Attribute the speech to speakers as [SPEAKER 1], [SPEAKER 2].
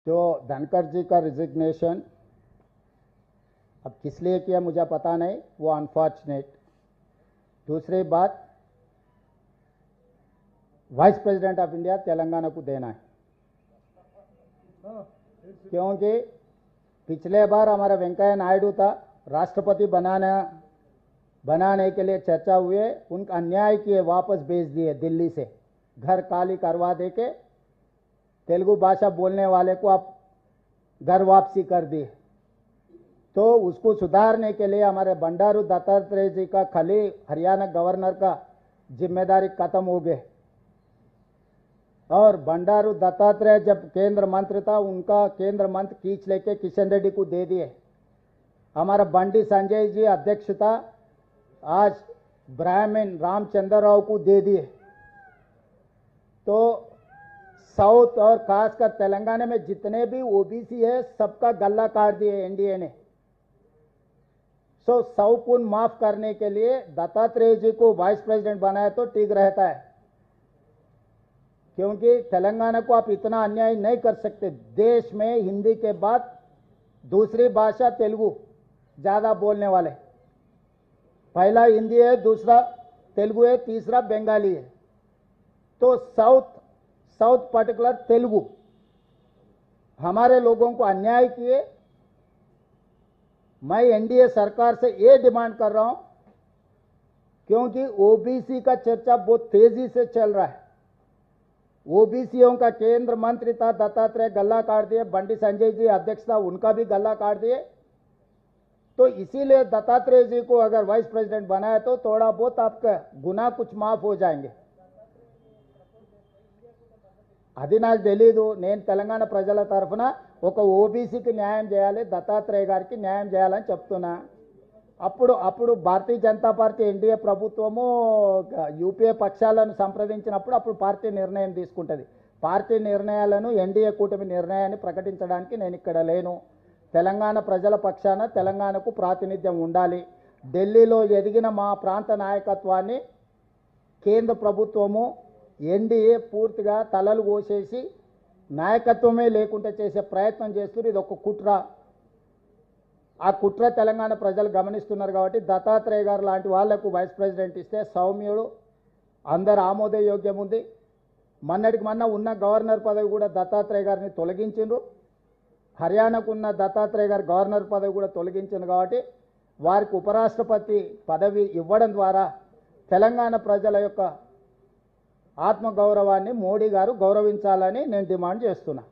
[SPEAKER 1] तो धनखड़ जी का रिजिग्नेशन अब किस लिए किया मुझे पता नहीं, वो अनफॉर्चुनेट। दूसरी बात, vice president of India Telangana को देना है, क्योंकि पिछले बार हमारा वेंकैया नायडू था, राष्ट्रपति बनाने के लिए चर्चा हुए, उनका अन्याय किए, वापस भेज दिए दिल्ली से, घर खाली करवा दे के तेलुगु भाषा बोलने वाले को आप घर वापसी कर दिए। तो उसको सुधारने के लिए हमारे बंडारू दत्तात्रेय जी का खाली हरियाणा गवर्नर का जिम्मेदारी खत्म हो गए, और बंडारू दत्तात्रेय जब केंद्र मंत्री था, उनका केंद्र मंत्री खींच लेके किशन रेड्डी को दे दिए। हमारा बंडी संजय जी अध्यक्ष था, आज ब्राह्मण रामचंद्र राव को दे दिए। तो साउथ और खासकर तेलंगाना में जितने भी ओबीसी है, सबका गला काट दिए एनडीए ने। सो सौकुन माफ करने के लिए दत्तात्रेय जी को वाइस प्रेसिडेंट बनाया तो ठीक रहता है, क्योंकि तेलंगाना को आप इतना अन्याय नहीं कर सकते। देश में हिंदी के बाद दूसरी भाषा तेलुगु ज्यादा बोलने वाले, पहला हिंदी है, दूसरा तेलुगु है, तीसरा बंगाली है। तो साउथ पर्टिकुलर तेलुगु हमारे लोगों को अन्याय किए। मैं एनडीए सरकार से ये डिमांड कर रहा हूं, क्योंकि ओबीसी का चर्चा बहुत तेजी से चल रहा है। ओबीसीओं का केंद्र मंत्री था दत्तात्रेय, गला काट दिए। बंडी संजय जी अध्यक्ष था, उनका भी गला काट दिए। तो इसीलिए दत्तात्रेय जी को अगर वाइस प्रेसिडेंट बनाए तो थोड़ा बहुत आपका गुनाह कुछ माफ हो जाएंगे। అది నాకు తెలీదు, నేను తెలంగాణ ప్రజల తరఫున ఒక ఓబీసీకి న్యాయం చేయాలి, దత్తాత్రేయ గారికి న్యాయం చేయాలని చెప్తున్నా। అప్పుడు భారతీయ జనతా పార్టీ ఎన్డీఏ ప్రభుత్వము యూపీఏ పక్షాలను సంప్రదించినప్పుడు అప్పుడు పార్టీ నిర్ణయం తీసుకుంటుంది। పార్టీ నిర్ణయాలను ఎన్డీఏ కూటమి నిర్ణయాన్ని ప్రకటించడానికి నేను ఇక్కడ లేను। తెలంగాణ ప్రజల పక్షాన తెలంగాణకు ప్రాతినిధ్యం ఉండాలి। ఢిల్లీలో ఎదిగిన మా ప్రాంత నాయకత్వాన్ని కేంద్ర ప్రభుత్వము ఎన్డీఏ పూర్తిగా తలలు కోసేసి నాయకత్వమే లేకుండా చేసే ప్రయత్నం చేస్తున్నారు। ఇది ఒక కుట్ర। ఆ కుట్ర తెలంగాణ ప్రజలు గమనిస్తున్నారు కాబట్టి దత్తాత్రేయ గారు లాంటి వాళ్లకు వైస్ ప్రెసిడెంట్ ఇస్తే సౌమ్యుడు, అందరు ఆమోదయోగ్యం ఉంది। మొన్నటికి మొన్న ఉన్న గవర్నర్ పదవి కూడా దత్తాత్రేయ గారిని తొలగించిండ్రు। హర్యానాకు ఉన్న దత్తాత్రేయ గారి గవర్నర్ పదవి కూడా తొలగించింది కాబట్టి వారికి ఉపరాష్ట్రపతి పదవి ఇవ్వడం ద్వారా తెలంగాణ ప్రజల యొక్క ఆత్మగౌరవాన్ని మోడీ గారు గౌరవించాలని నేను డిమాండ్ చేస్తున్నా।